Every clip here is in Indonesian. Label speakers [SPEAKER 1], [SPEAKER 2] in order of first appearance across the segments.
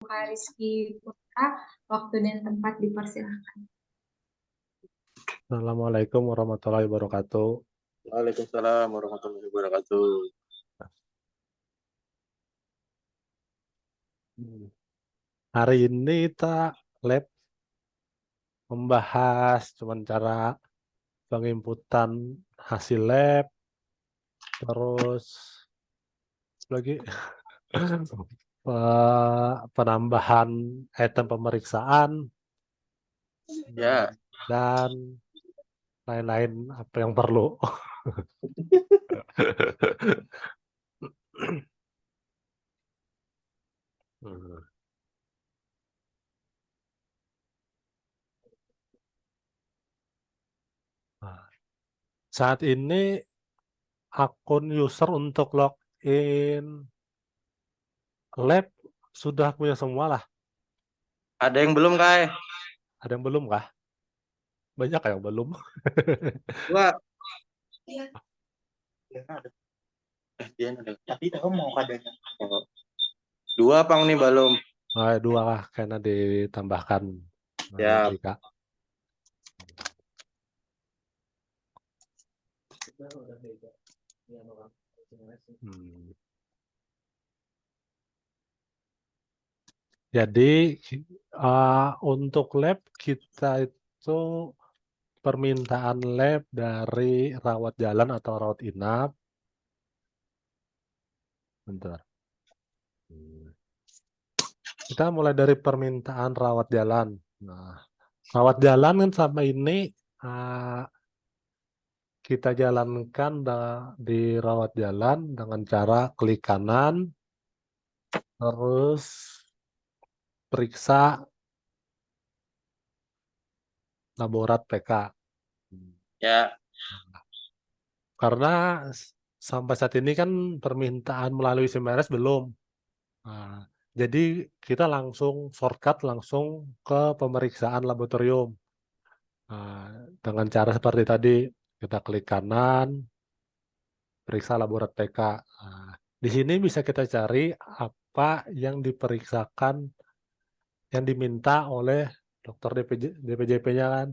[SPEAKER 1] Rizky Putra, waktu dan tempat dipersilakan.
[SPEAKER 2] Assalamualaikum warahmatullahi wabarakatuh.
[SPEAKER 3] Waalaikumsalam warahmatullahi wabarakatuh.
[SPEAKER 2] Hari ini kita lab membahas cuman cara penginputan hasil lab, terus lagi penambahan item pemeriksaan,
[SPEAKER 3] Ya,
[SPEAKER 2] dan lain-lain apa yang perlu. Saat ini akun user untuk login lab sudah punya semua lah.
[SPEAKER 3] ada yang belum, Kai?
[SPEAKER 2] Ada yang belum kah? Banyak yang belum.
[SPEAKER 3] Dua. Dia ada. Tapi tahu mau kadanya. Dua pang nih belum.
[SPEAKER 2] Dua lah karena ditambahkan.
[SPEAKER 3] Ya.
[SPEAKER 2] Jika. Jadi untuk lab kita itu permintaan lab dari rawat jalan atau rawat inap. Bentar. Kita mulai dari permintaan rawat jalan. Nah, rawat jalan kan sama ini kita jalankan di rawat jalan dengan cara klik kanan, terus periksa laborat PK.
[SPEAKER 3] Ya.
[SPEAKER 2] Karena sampai saat ini kan permintaan melalui SIMRS belum. Nah, jadi kita langsung shortcut langsung ke pemeriksaan laboratorium. Nah, dengan cara seperti tadi, kita klik kanan, periksa laborat PK. Nah, di sini bisa kita cari apa yang diperiksakan, yang diminta oleh dokter DPJP-nya kan.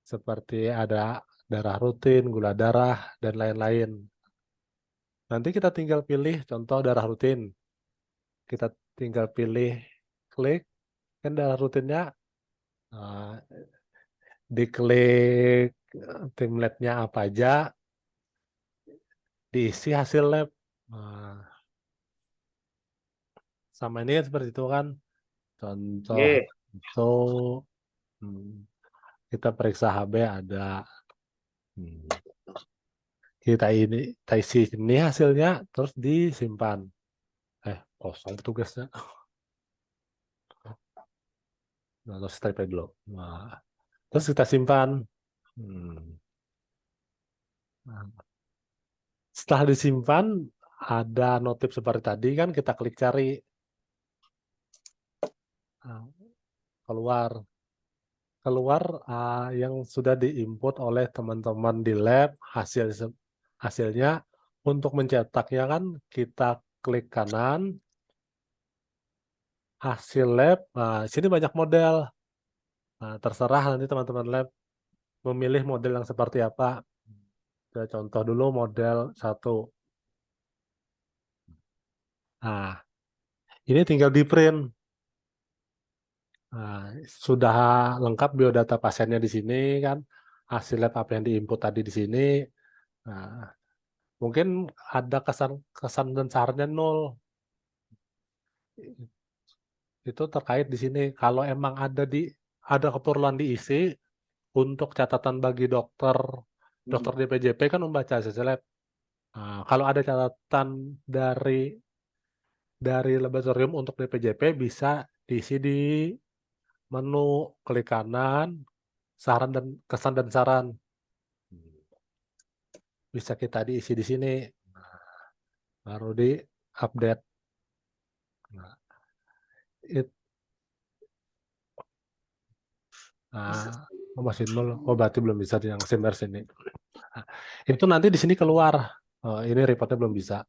[SPEAKER 2] Seperti ada darah rutin, gula darah, dan lain-lain. Nanti kita tinggal pilih contoh darah rutin. Kita tinggal pilih klik, kan darah rutinnya diklik tim lab-nya apa aja, diisi hasil lab. Sama ini kan seperti itu kan. Contoh itu kita periksa HB ada. Kita isi ini hasilnya terus disimpan. Kosong tugasnya. Nah, terus type dulu. Nah, terus kita simpan. Nah, setelah disimpan ada notif seperti tadi kan, kita klik cari. Nah, keluar yang sudah diinput oleh teman-teman di lab hasilnya. Untuk mencetaknya kan kita klik kanan, hasil lab. Nah, sini banyak model. Nah, terserah nanti teman-teman lab memilih model yang seperti apa. Kita contoh dulu model 1. Nah, ini tinggal di print. Nah, sudah lengkap biodata pasiennya di sini kan, hasil lab apa yang diinput tadi di sini. Nah, mungkin ada kesan dan sarannya 0. Itu terkait di sini. Kalau emang ada keperluan diisi untuk catatan bagi dokter DPJP kan membaca hasil lab. Nah, kalau ada catatan dari laboratorium untuk DPJP bisa diisi di menu klik kanan, kesan dan saran. Bisa kita diisi di sini. Baru di update. Masih 0. Berarti belum bisa yang SIMRS ini. Itu nanti di sini keluar. Ini reportnya belum bisa.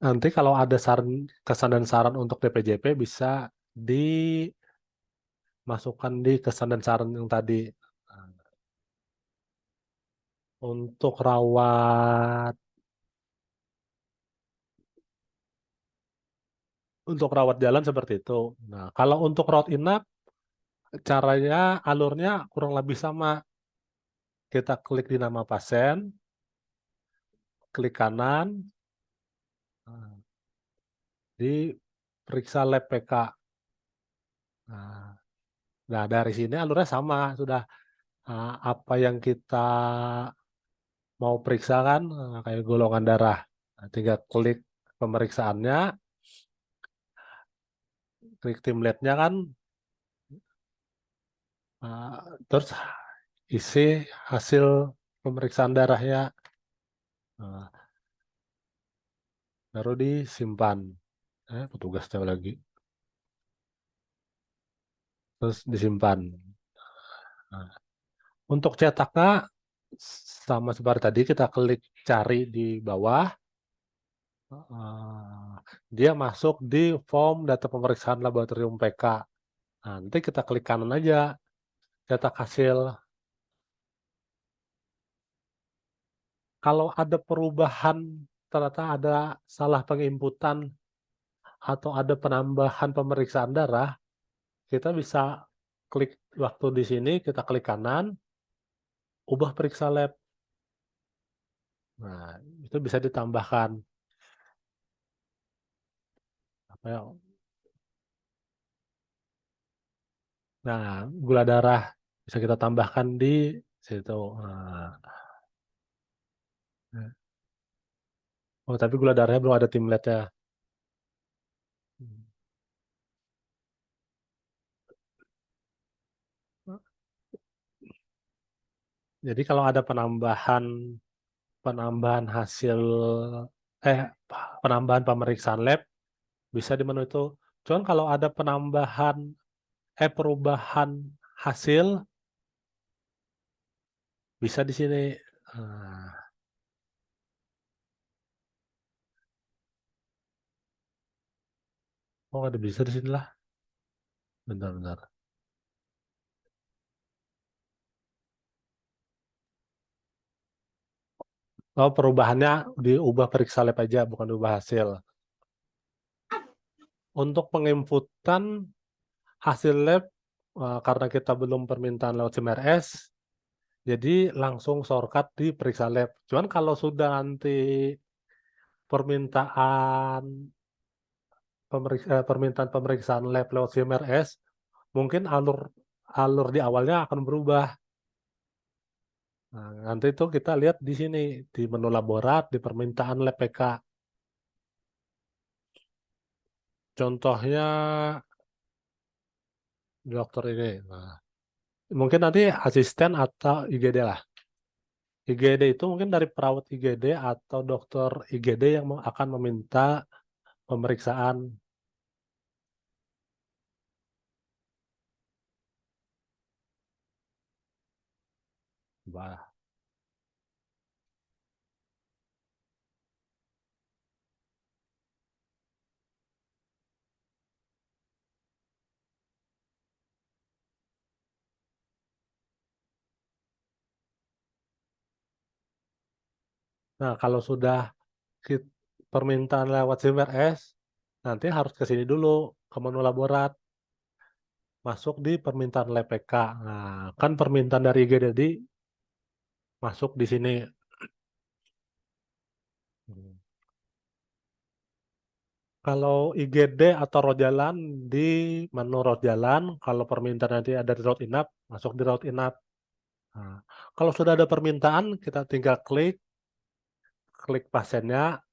[SPEAKER 2] Nanti kalau ada kesan dan saran untuk DPJP bisa dimasukkan di kesan dan saran yang tadi. Untuk rawat jalan seperti itu. Nah, kalau untuk rawat inap, alurnya kurang lebih sama. Kita klik di nama pasien, klik kanan, di periksa lab PK. Nah, dari sini alurnya sama, sudah apa yang kita mau periksa kan, kayak golongan darah. Nah, tinggal klik pemeriksaannya, klik tim labnya kan, terus isi hasil pemeriksaan darahnya, baru disimpan. Petugasnya lagi. Terus disimpan. Nah, untuk cetaknya sama seperti tadi, kita klik cari di bawah. Dia masuk di form data pemeriksaan laboratorium PK. Nanti kita klik kanan aja, cetak hasil. Kalau ada perubahan, ternyata ada salah penginputan atau ada penambahan pemeriksaan darah, kita bisa klik waktu di sini, kita klik kanan, ubah periksa lab. Nah, itu bisa ditambahkan. Apa ya? Nah, gula darah bisa kita tambahkan di situ. Oh, tapi gula darahnya belum ada tim LED-nya. Jadi kalau ada penambahan hasil penambahan pemeriksaan lab bisa di menu itu. Cuman kalau ada perubahan hasil bisa di sini. Oh, ada bisa di sini lah. Bentar. Oh, perubahannya diubah periksa lab aja, bukan diubah hasil. Untuk penginputan hasil lab, karena kita belum permintaan lewat SIMRS, jadi langsung shortcut di periksa lab. Cuman kalau sudah nanti permintaan pemeriksaan lab lewat SIMRS, mungkin alur di awalnya akan berubah. Nah, nanti itu kita lihat di sini, di menu laborat, di permintaan lab PK. Contohnya dokter ini. Nah, mungkin nanti asisten atau IGD lah. IGD itu mungkin dari perawat IGD atau dokter IGD yang akan meminta pemeriksaan. Bah. Nah, kalau sudah permintaan lewat SIMRS, nanti harus ke sini dulu, ke menu laborat. Masuk di permintaan lab PK. Nah, kan permintaan dari IGD tadi masuk di sini. Kalau IGD atau rawat jalan di menu rawat jalan, kalau permintaan nanti ada di rawat inap, masuk di rawat inap. Nah, kalau sudah ada permintaan, kita tinggal klik pasiennya,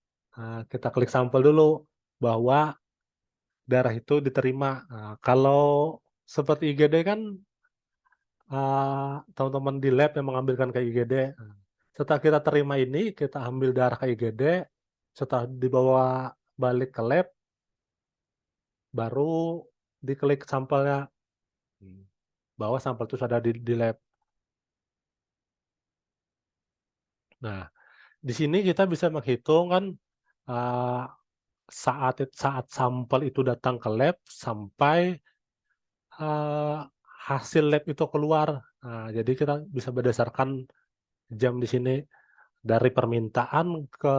[SPEAKER 2] kita klik sampel dulu bahwa darah itu diterima. Nah, kalau seperti IGD kan teman-teman di lab yang mengambilkan ke IGD. Setelah kita terima ini, kita ambil darah ke IGD, setelah dibawa balik ke lab, baru diklik sampelnya, bahwa sampel itu sudah di lab. Nah, di sini kita bisa menghitung kan saat sampel itu datang ke lab sampai hasil lab itu keluar. Nah, jadi kita bisa berdasarkan jam di sini dari permintaan ke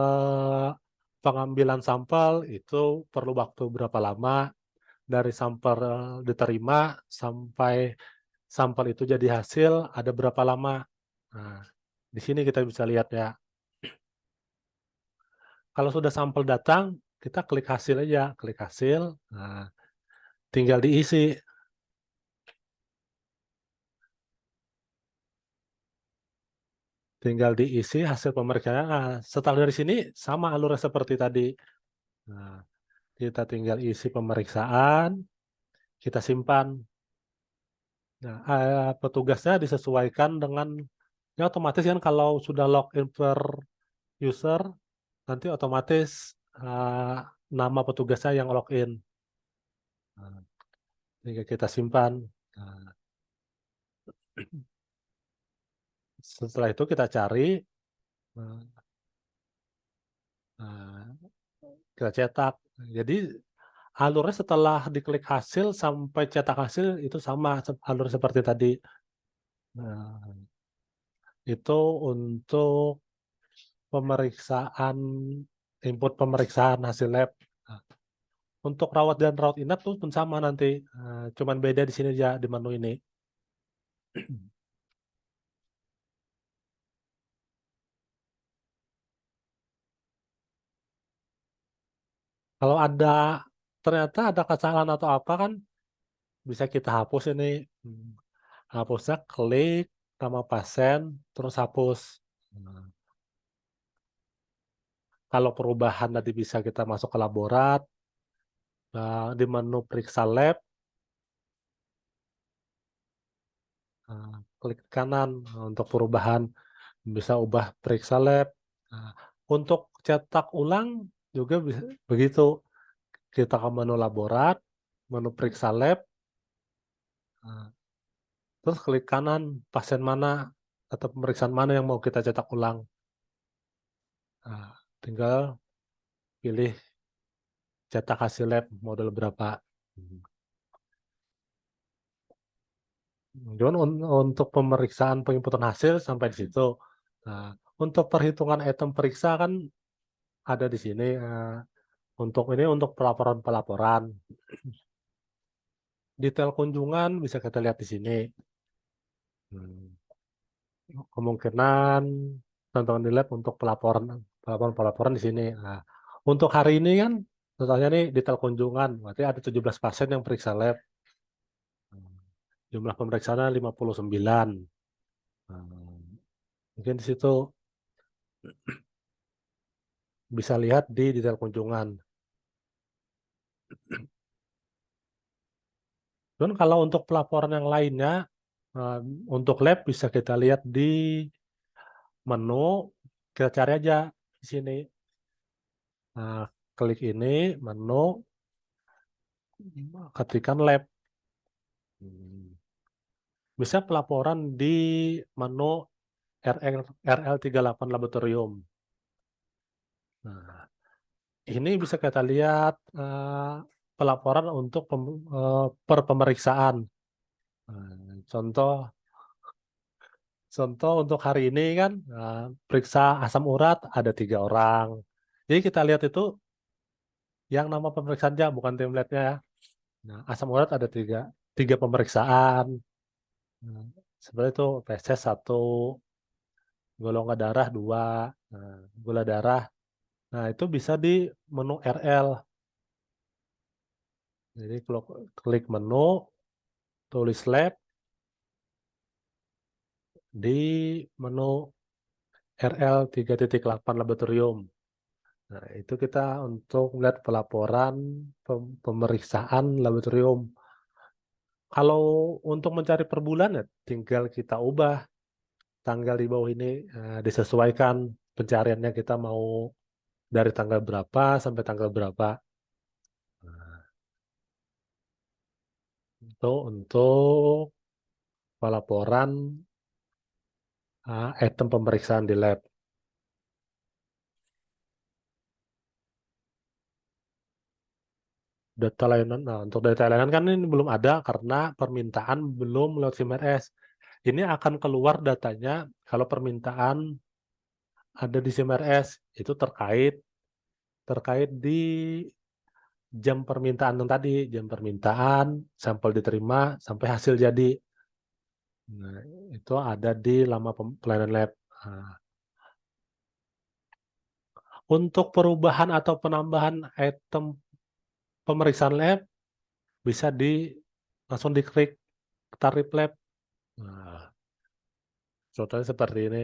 [SPEAKER 2] pengambilan sampel itu perlu waktu berapa lama, dari sampel diterima sampai sampel itu jadi hasil ada berapa lama. Nah, di sini kita bisa lihat ya. Kalau sudah sampel datang, kita klik hasil aja, klik hasil, nah, tinggal diisi. Tinggal diisi hasil pemeriksaan. Nah, setelah dari sini sama alurnya seperti tadi. Nah, kita tinggal isi pemeriksaan, kita simpan. Nah, petugasnya disesuaikan dengan, ya otomatis kan kalau sudah login per user, nanti otomatis nama petugasnya yang login. Nah, tinggal kita simpan. Nah, setelah itu kita cari, kita cetak. Jadi alurnya setelah diklik hasil sampai cetak hasil itu sama alur seperti tadi. Nah, itu untuk pemeriksaan, input pemeriksaan hasil lab. Nah, untuk rawat dan rawat inap tuh pun sama nanti, cuman beda di sini aja di menu ini. Kalau ternyata ada kesalahan atau apa kan bisa kita hapus ini. Hapusnya klik nama pasien terus hapus. Nah, kalau perubahan nanti bisa kita masuk ke laborat, di menu periksa lab, klik kanan untuk perubahan, bisa ubah periksa lab. Nah, untuk cetak ulang juga bisa begitu. Kita ke menu laborat, menu periksa lab, terus klik kanan pasien mana atau pemeriksaan mana yang mau kita cetak ulang. Nah, tinggal pilih cetak hasil lab model berapa. Cuman untuk pemeriksaan penginputan hasil sampai di situ. Nah, untuk perhitungan item periksa kan ada di sini. Untuk ini untuk pelaporan-pelaporan. Detail kunjungan bisa kita lihat di sini. Kemungkinan tantangan di lab untuk pelaporan di sini. Nah, untuk hari ini kan totalnya nih detail kunjungan, berarti ada 17 pasien yang periksa lab. Jumlah pemeriksaannya 59. Mungkin di situ bisa lihat di detail kunjungan. Dan kalau untuk pelaporan yang lainnya, untuk lab bisa kita lihat di menu, kita cari aja di sini. Nah, klik ini, menu, ketikkan lab. Bisa pelaporan di menu RL38 Laboratorium. Nah, ini bisa kita lihat pelaporan untuk per pemeriksaan. Contoh untuk hari ini kan periksa asam urat ada 3 orang. Jadi kita lihat itu yang nama pemeriksaannya bukan template-nya ya. Nah, asam urat ada 3 pemeriksaan. Nah, seperti itu PSS 1, golongan darah 2, gula darah. Nah, itu bisa di menu RL. Jadi kalau klik menu, tulis lab, di menu RL3.8 Laboratorium. Nah, itu kita untuk melihat pelaporan pemeriksaan laboratorium. Kalau untuk mencari per bulan ya tinggal kita ubah tanggal di bawah ini, disesuaikan pencariannya kita mau dari tanggal berapa sampai tanggal berapa. Nah, itu untuk pelaporan item pemeriksaan di lab. data layanan. Nah, untuk data layanan kan ini belum ada karena permintaan belum lewat SIMRS. Ini akan keluar datanya kalau permintaan ada di SIMRS itu terkait di jam permintaan yang tadi, jam permintaan, sampel diterima sampai hasil jadi. Nah, itu ada di laman pelayanan lab. Nah, untuk perubahan atau penambahan item pemeriksaan lab bisa langsung diklik tarif lab. Nah, contohnya seperti ini.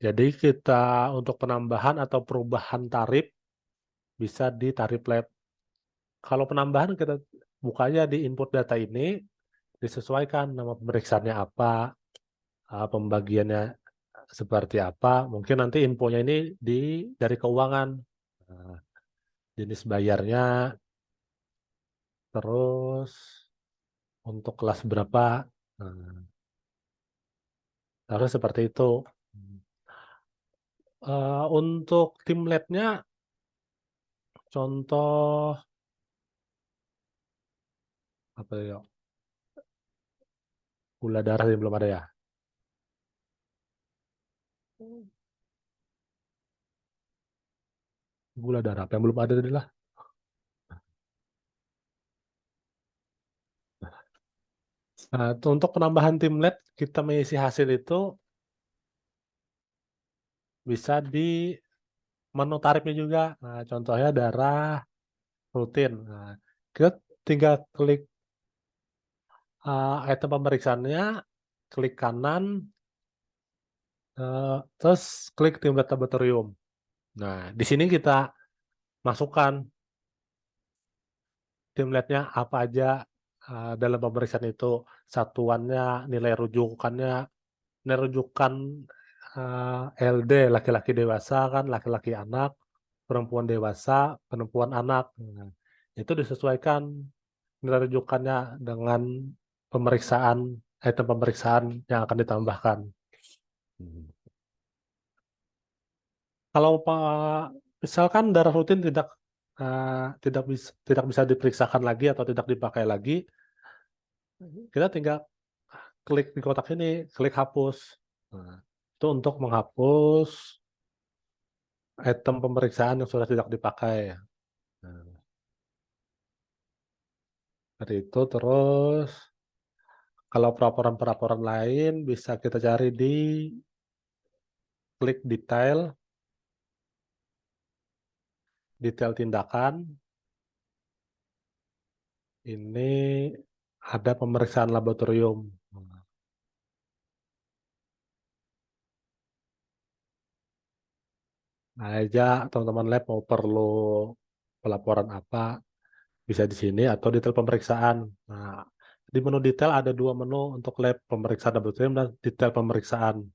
[SPEAKER 2] Jadi kita untuk penambahan atau perubahan tarif bisa di tarif lab. Kalau penambahan kita bukanya di input data ini, disesuaikan nama pemeriksaannya apa, pembagiannya seperti apa. Mungkin nanti infonya ini dari keuangan. Nah, jenis bayarnya, terus untuk kelas berapa. Nah, harus seperti itu. Untuk tim lab-nya, contoh apa ya? Gula darah yang belum ada ya. Gula darah apa yang belum ada adalah. Nah, untuk penambahan tim lab, kita mengisi hasil itu bisa di menu tarifnya juga. Nah, contohnya darah rutin. Nah, kita tinggal klik item pemeriksaannya, klik kanan, terus klik tim lab laboratorium. Nah, di sini kita masukkan tim labnya apa aja dalam pemeriksaan itu, satuannya, nilai rujukan LD laki-laki dewasa kan, laki-laki anak, perempuan dewasa, perempuan anak. Nah, itu disesuaikan nilai rujukannya dengan item pemeriksaan yang akan ditambahkan. Kalau misalkan darah rutin tidak bisa diperiksakan lagi atau tidak dipakai lagi, kita tinggal klik di kotak ini, klik hapus. Nah, itu untuk menghapus item pemeriksaan yang sudah tidak dipakai. Nah, dari itu terus kalau pelaporan-pelaporan lain bisa kita cari di klik detail tindakan. Ini ada pemeriksaan laboratorium. Nah, aja teman-teman lab mau perlu pelaporan apa bisa di sini atau detail pemeriksaan. Nah, di menu detail ada dua menu untuk lab, pemeriksaan laboratorium dan detail pemeriksaan.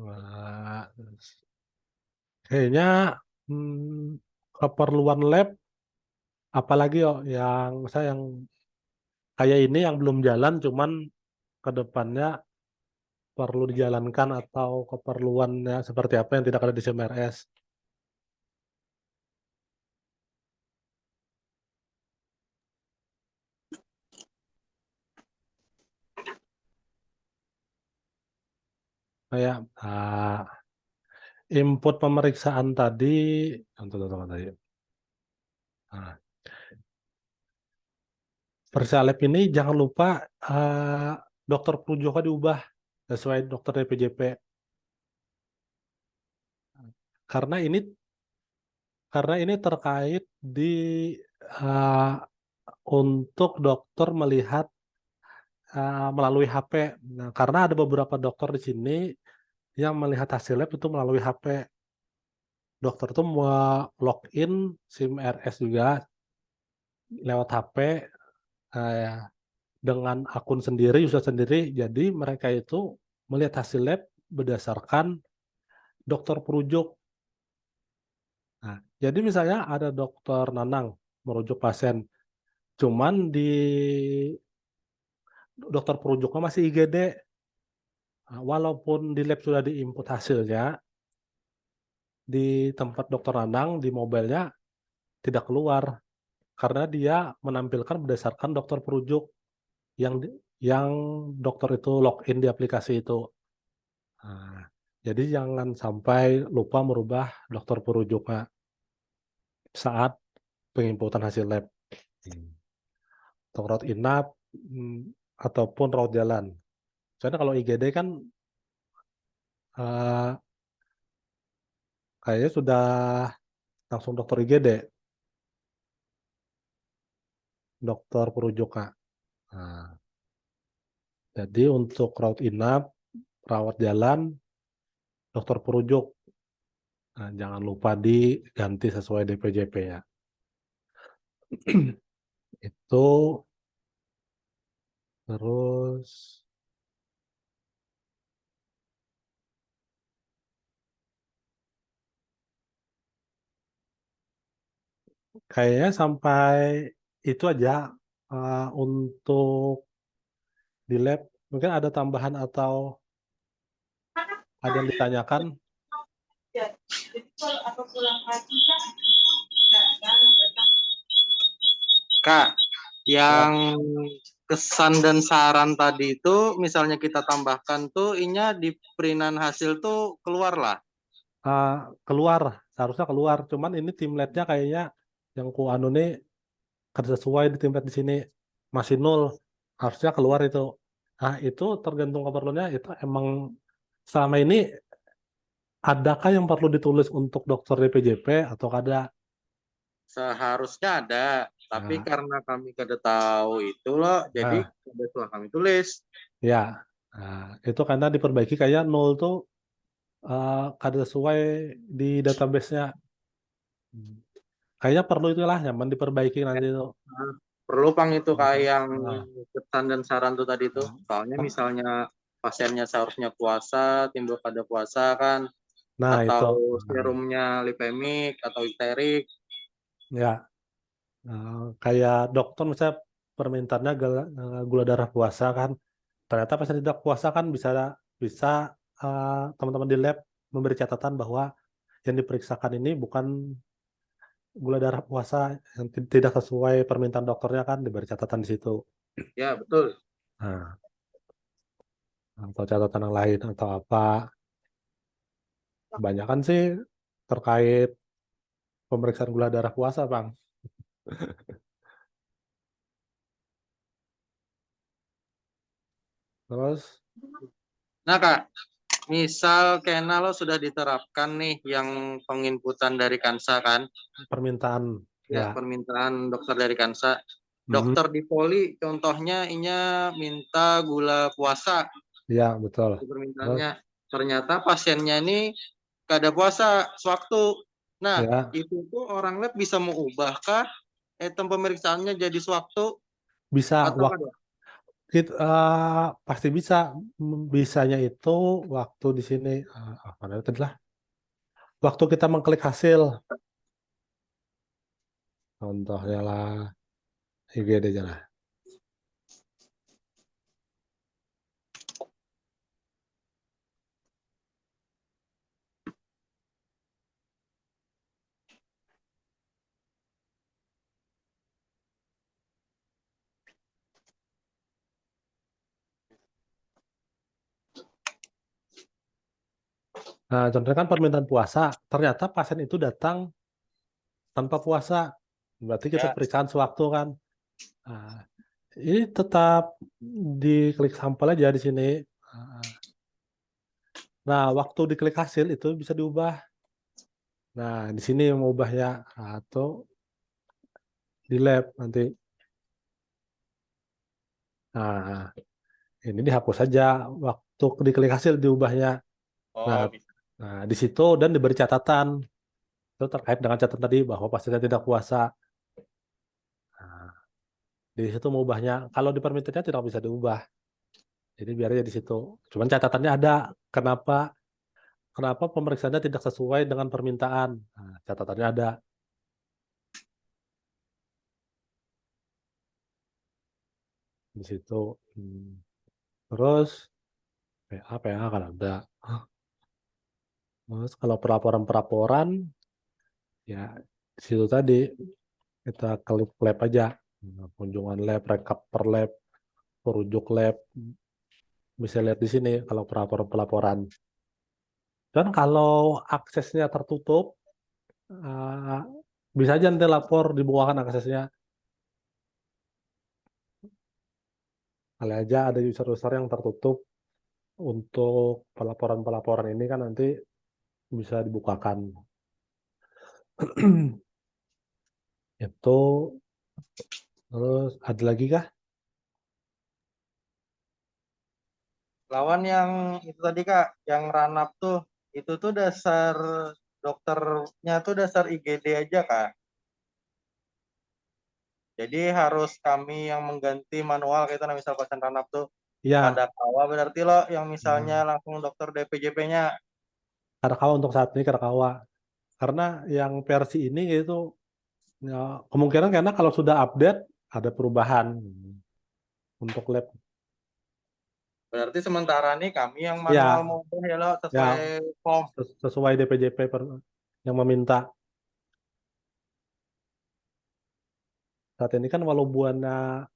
[SPEAKER 2] Nah, kayaknya keperluan lab apalagi yang kayak ini yang belum jalan cuman ke depannya perlu dijalankan atau keperluannya seperti apa yang tidak ada di SIMRS. Kayak input pemeriksaan tadi, contoh-contoh tadi. Nah, Periksa lab ini jangan lupa dokter Pujoko diubah sesuai dokter DPJP. Karena ini terkait untuk dokter melihat melalui HP. Nah, karena ada beberapa dokter di sini yang melihat hasil lab itu melalui HP. Dokter itu mau login SIMRS juga lewat HP dengan akun sendiri, user sendiri. Jadi mereka itu melihat hasil lab berdasarkan dokter perujuk. Nah, jadi misalnya ada dokter Nanang merujuk pasien, cuman di dokter perujuknya masih IGD. Nah, walaupun di lab sudah diinput hasilnya, di tempat dokter Nanang di mobilenya tidak keluar karena dia menampilkan berdasarkan dokter perujuk yang dokter itu login di aplikasi itu. Nah, jadi jangan sampai lupa merubah dokter perujuknya saat penginputan hasil lab. Untuk rawat inap ataupun rawat jalan. Soalnya kalau IGD kan eh, kayaknya sudah langsung dokter IGD, dokter perujuk Kak. Nah, jadi untuk rawat inap, rawat jalan, dokter perujuk. Nah, jangan lupa diganti sesuai DPJP ya. Itu terus kayaknya sampai itu aja untuk di lab. Mungkin ada tambahan atau ada yang ditanyakan?
[SPEAKER 3] Kak, yang kesan dan saran tadi itu misalnya kita tambahkan tuh inya di printan hasil tuh keluar lah.
[SPEAKER 2] Keluar, seharusnya keluar. Cuman ini tim lab-nya kayaknya yang ku anu nih kerja sesuai di tim lab di sini masih nol. Harusnya keluar itu. Nah, itu tergantung keperluannya. Itu emang selama ini adakah yang perlu ditulis untuk dokter DPJP atau ada?
[SPEAKER 3] Seharusnya ada, tapi
[SPEAKER 2] Nah,
[SPEAKER 3] karena kami kada tahu itu loh, jadi
[SPEAKER 2] nah,
[SPEAKER 3] setelah kami tulis.
[SPEAKER 2] ya. Nah, itu karena diperbaiki kayak nol tuh kada sesuai di database-nya. Kayaknya perlu itulah nyaman diperbaiki nanti itu.
[SPEAKER 3] Nah, perlu pang itu kayak yang
[SPEAKER 2] Nah,
[SPEAKER 3] kesan dan saran tuh tadi tuh. Soalnya
[SPEAKER 2] nah,
[SPEAKER 3] misalnya pasiennya seharusnya puasa, timbul pada puasa kan,
[SPEAKER 2] nah
[SPEAKER 3] atau
[SPEAKER 2] itu.
[SPEAKER 3] serumnya lipemik atau iterik.
[SPEAKER 2] Ya. Kayak dokter misalnya permintaannya gula darah puasa kan, ternyata pasien tidak puasa kan bisa bisa teman-teman di lab memberi catatan bahwa yang diperiksakan ini bukan gula darah puasa yang tidak sesuai permintaan dokternya kan diberi catatan di situ.
[SPEAKER 3] Ya, betul.
[SPEAKER 2] Nah, atau catatan yang lain atau apa. Kebanyakan sih terkait pemeriksaan gula darah puasa, Bang. Terus
[SPEAKER 3] Nah, Kak, misal kena lo sudah diterapkan nih yang penginputan dari Kansa kan,
[SPEAKER 2] permintaan
[SPEAKER 3] ya
[SPEAKER 2] ya,
[SPEAKER 3] permintaan dokter dari Kansa.
[SPEAKER 2] mhm,
[SPEAKER 3] Dokter di poli contohnya inya minta gula puasa
[SPEAKER 2] ya betul.
[SPEAKER 3] di
[SPEAKER 2] Terus
[SPEAKER 3] permintaannya. Ternyata pasiennya ini kada puasa sewaktu. Nah,
[SPEAKER 2] ya
[SPEAKER 3] itu tuh orang lab bisa mengubahkah item pemeriksaannya jadi sewaktu
[SPEAKER 2] bisa
[SPEAKER 3] atau kada?
[SPEAKER 2] pasti bisa. Bisanya itu waktu di sini mana tadi lah, waktu kita mengklik hasil, contohnya lah IGD aja lah. Nah, contohnya kan permintaan puasa, ternyata pasien itu datang tanpa puasa, berarti kita
[SPEAKER 3] Ya,
[SPEAKER 2] periksaan sewaktu kan. Nah, ini tetap diklik sampel aja di sini. Nah, waktu diklik hasil itu bisa diubah. Nah, di sini mau ubahnya atau di lab nanti. Nah, ini dihapus saja waktu diklik hasil diubahnya. Nah,
[SPEAKER 3] oh bisa.
[SPEAKER 2] di situ dan diberi catatan itu terkait dengan catatan tadi bahwa pasiennya tidak puasa. Nah, di situ mau ubahnya. Kalau di permintaannya tidak bisa diubah. Jadi biar aja di situ. Cuman catatannya ada. Kenapa kenapa pemeriksaannya tidak sesuai dengan permintaan. Nah, catatannya ada. Di situ. Terus PA kan ada. Terus kalau pelaporan ya di situ tadi kita klik lab aja. Kunjungan lab, rekap per lab, perujuk lab, bisa lihat di sini kalau pelaporan. Dan kalau aksesnya tertutup, bisa aja nanti lapor dibukakan aksesnya. Kali aja ada user-user yang tertutup untuk pelaporan-pelaporan ini kan nanti bisa dibukakan. Itu terus ada lagi kah?
[SPEAKER 3] Lawan yang itu tadi Kak, yang ranap tuh, itu tuh dasar dokternya tuh dasar IGD aja Kak. Jadi harus kami yang mengganti manual kita misal pasien ranap tuh
[SPEAKER 2] Ya,
[SPEAKER 3] pada kawa berarti lo yang misalnya langsung dokter DPJP-nya.
[SPEAKER 2] Karakawa untuk saat ini Karakawa. Karena yang versi ini itu ya, kemungkinan karena kalau sudah update ada perubahan untuk lab.
[SPEAKER 3] Berarti sementara nih kami yang
[SPEAKER 2] Ya,
[SPEAKER 3] manual mau ya lo sesuai form.
[SPEAKER 2] sesuai DPJP yang meminta. Saat ini kan walau Buana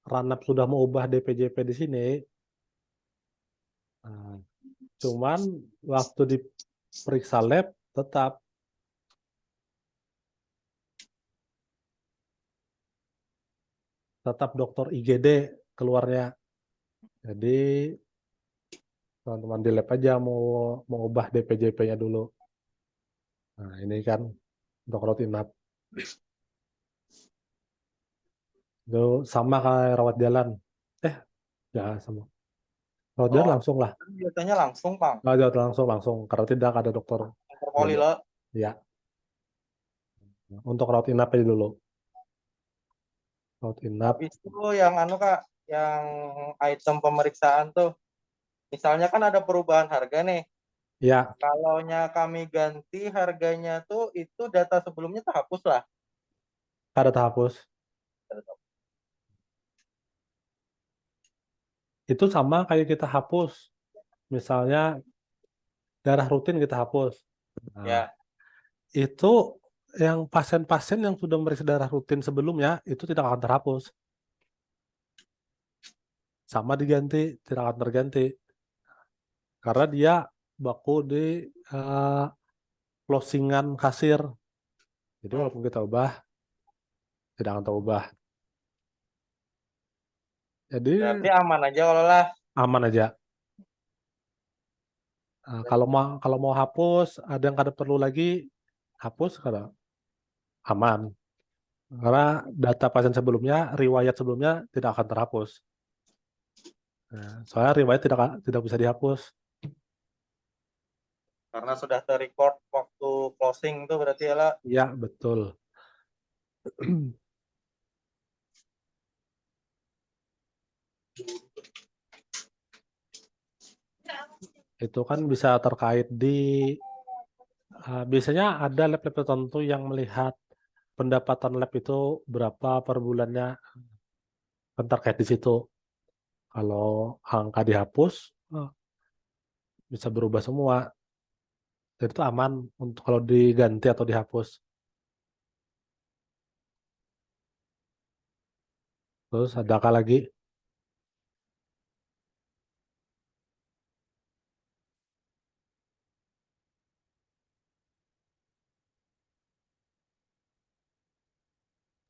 [SPEAKER 2] Ranap sudah mengubah DPJP di sini, cuman waktu diperiksa lab tetap dokter IGD keluarnya. Jadi teman-teman di lab aja mau mengubah DPJP-nya dulu. Nah, ini kan untuk rawat inap. Itu sama kayak rawat jalan. Ya sama. Rawat jalan langsung lah.
[SPEAKER 3] Biasanya langsung Bang.
[SPEAKER 2] Rawat langsung karena tidak ada dokter.
[SPEAKER 3] Poli lo.
[SPEAKER 2] Ya. Untuk rawat inap aja dulu. Rawat inap.
[SPEAKER 3] Habis itu yang anu Kak, yang item pemeriksaan tuh, misalnya kan ada perubahan harga nih.
[SPEAKER 2] Ya,
[SPEAKER 3] Kalaunya kami ganti harganya tuh itu data sebelumnya tuh hapus lah.
[SPEAKER 2] ada terhapus. Itu sama kayak kita hapus. Misalnya darah rutin kita hapus. Nah,
[SPEAKER 3] Ya.
[SPEAKER 2] itu yang pasien-pasien yang sudah meriksa darah rutin sebelumnya itu tidak akan terhapus. Sama diganti, tidak akan terganti. Karena dia baku di closingan kasir. Jadi walaupun kita ubah, tidak akan terubah. Jadi
[SPEAKER 3] Berarti aman aja kalau lah.
[SPEAKER 2] aman aja. Kalau mau hapus, ada yang kada perlu lagi hapus, kada aman. Karena data pasien sebelumnya, riwayat sebelumnya tidak akan terhapus. Nah, soalnya riwayat tidak bisa dihapus.
[SPEAKER 3] Karena sudah terrecord waktu closing itu berarti ya lah.
[SPEAKER 2] Ya, betul. Itu kan bisa terkait biasanya ada lab-lab tertentu yang melihat pendapatan lab itu berapa per bulannya, kan terkait di situ. Kalau angka dihapus, bisa berubah semua. Jadi itu aman untuk kalau diganti atau dihapus. Terus ada apa lagi?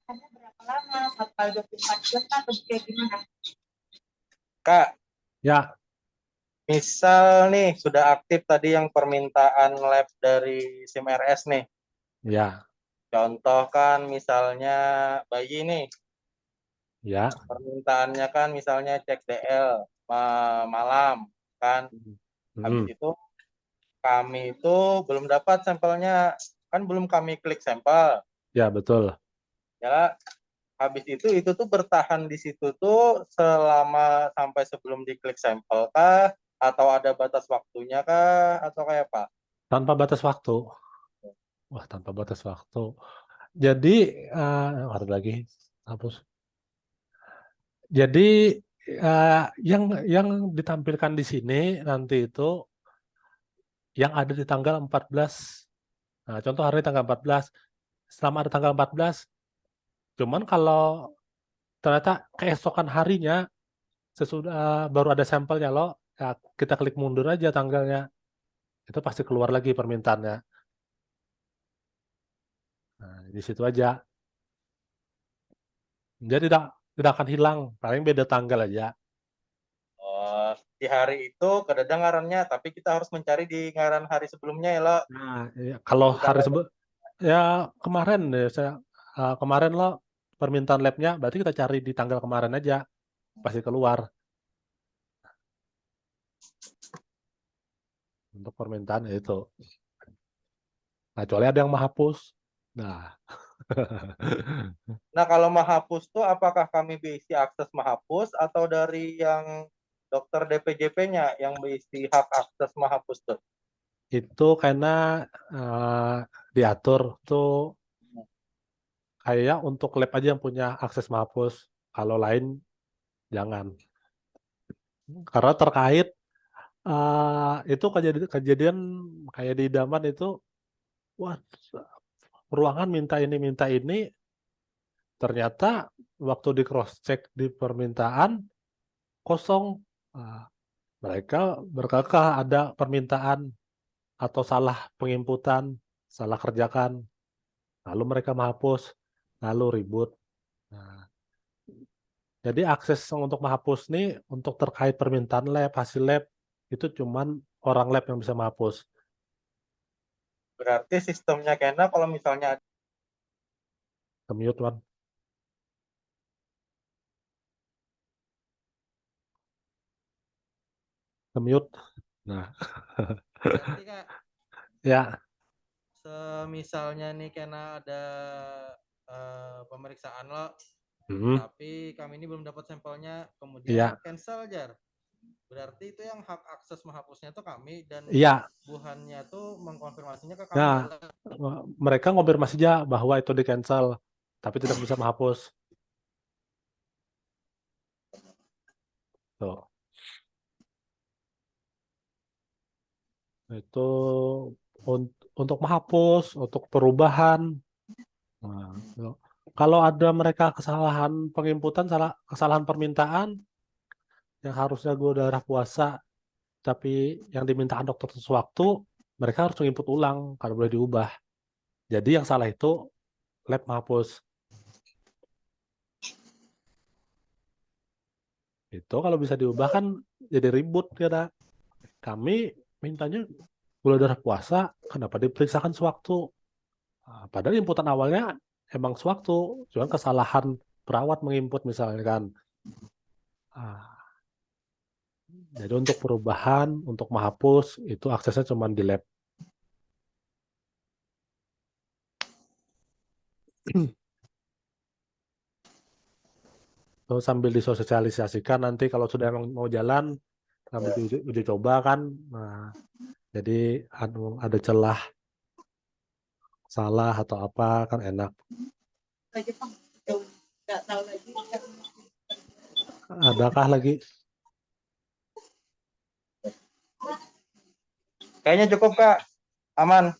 [SPEAKER 1] Berapa lama? 1 kali 24 jam kan atau kayak gimana?
[SPEAKER 3] Kak,
[SPEAKER 2] Ya,
[SPEAKER 3] misal nih sudah aktif tadi yang permintaan lab dari SIM RS nih.
[SPEAKER 2] ya,
[SPEAKER 3] Contoh kan misalnya bayi nih,
[SPEAKER 2] ya.
[SPEAKER 3] permintaannya kan misalnya cek DL malam kan. Habis itu kami itu belum dapat sampelnya, kan belum kami klik sampel.
[SPEAKER 2] Ya, betul.
[SPEAKER 3] Ya, habis itu tuh bertahan di situ tuh selama sampai sebelum diklik sampel kah atau ada batas waktunya kah atau kayak apa?
[SPEAKER 2] Tanpa batas waktu. Wah, tanpa batas waktu. Jadi, ada lagi, hapus. Jadi, yang ditampilkan di sini nanti itu yang ada di tanggal 14. Nah, contoh hari ini tanggal 14. Selama ada tanggal 14, cuman kalau ternyata keesokan harinya sesudah baru ada sampelnya loh, ya kita klik mundur aja tanggalnya. Itu pasti keluar lagi permintaannya. Nah, di situ aja. Jadi tidak akan hilang, paling beda tanggal aja.
[SPEAKER 3] Oh, di hari itu kedengarannya, tapi kita harus mencari di ngaran hari sebelumnya ya lo.
[SPEAKER 2] Nah, ya, kalau
[SPEAKER 3] Bukan
[SPEAKER 2] hari
[SPEAKER 3] lab.
[SPEAKER 2] sebelum ya kemarin deh kemarin lo permintaan labnya, berarti kita cari di tanggal kemarin aja pasti keluar untuk permintaan itu. Nah, kecuali ada yang menghapus. Nah,
[SPEAKER 3] Nah, kalau menghapus tuh apakah kami bisa akses menghapus atau dari yang dokter DPJP-nya yang bisa hak akses menghapus tuh?
[SPEAKER 2] itu karena diatur tuh kayak untuk lab aja yang punya akses menghapus. Kalau lain jangan. Karena terkait itu kejadian kayak di idaman itu, wah, ruangan minta ini, ternyata waktu di cross check di permintaan kosong. Ah, mereka berkekeh ada permintaan atau salah penginputan, salah kerjakan, lalu mereka menghapus, lalu ribut. Nah, jadi akses untuk menghapus nih untuk terkait permintaan lab, hasil lab itu cuman orang lab yang bisa menghapus.
[SPEAKER 3] Berarti sistemnya kena kalau misalnya
[SPEAKER 2] Ke-mute, Wan. Ke-mute. Nah,
[SPEAKER 3] berarti Kak,
[SPEAKER 2] ya.
[SPEAKER 3] semisalnya nih kena ada pemeriksaan lo,
[SPEAKER 2] Hmm,
[SPEAKER 3] tapi kami ini belum dapat sampelnya, kemudian
[SPEAKER 2] iya,
[SPEAKER 3] cancel jar. Berarti itu yang hak akses menghapusnya tuh kami dan
[SPEAKER 2] iya.
[SPEAKER 3] Wuhannya tuh mengkonfirmasinya ke kami.
[SPEAKER 2] Nah, mereka konfirmasi aja bahwa itu di cancel, tapi tidak bisa menghapus. Tuh, itu untuk menghapus, untuk perubahan. Nah, tuh. Kalau ada mereka kesalahan penginputan, kesalahan permintaan, yang harusnya gue udah puasa, tapi yang dimintakan dokter sewaktu, mereka harus menginput ulang kalau boleh diubah. Jadi yang salah itu lab menghapus. Itu kalau bisa diubah kan jadi ribut ya. Kami mintanya gula darah puasa, kenapa diperiksakan sewaktu? Nah, padahal inputan awalnya emang sewaktu, cuma kesalahan perawat menginput misalnya kan. Ah, jadi untuk perubahan, untuk menghapus, itu aksesnya cuma di lab. Terus sambil disosialisasikan nanti kalau sudah emang mau jalan, sambil uji coba kan. Nah, jadi ada celah salah atau apa kan enak.
[SPEAKER 1] Lagi Pak, jauh nggak tahu lagi.
[SPEAKER 2] Adakah lagi?
[SPEAKER 3] Kayaknya cukup Kak, aman.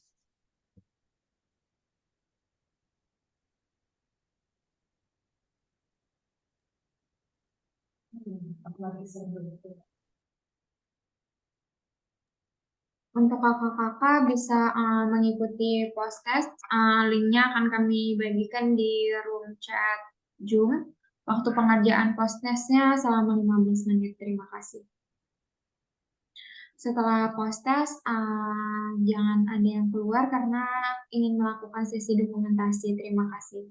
[SPEAKER 4] Untuk kakak-kakak bisa mengikuti podcast, linknya akan kami bagikan di room chat Zoom. Waktu pengerjaan postnestnya selama 15 menit. Terima kasih. Setelah post-test, jangan ada yang keluar karena ingin melakukan sesi dokumentasi. Terima kasih.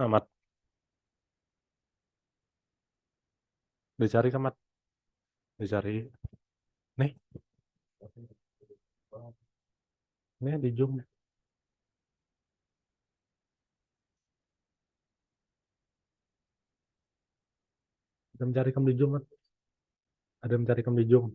[SPEAKER 2] Amat, dicari kan, Mat? Dicari. Nih, nih di Zoom. Ada mencari kamu di Zoom, Mat. Ada mencari kamu di Zoom.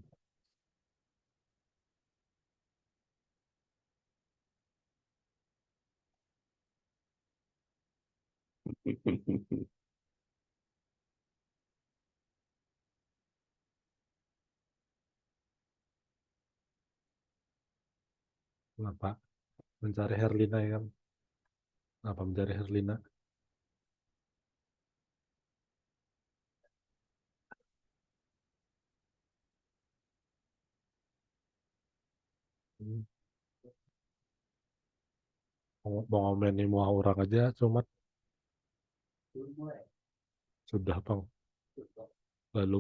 [SPEAKER 2] Kenapa? Mencari Herlina ya kan? Apa mencari Herlina? Hmm. Mau ngomelin semua orang aja, cuma sudah bang. Lalu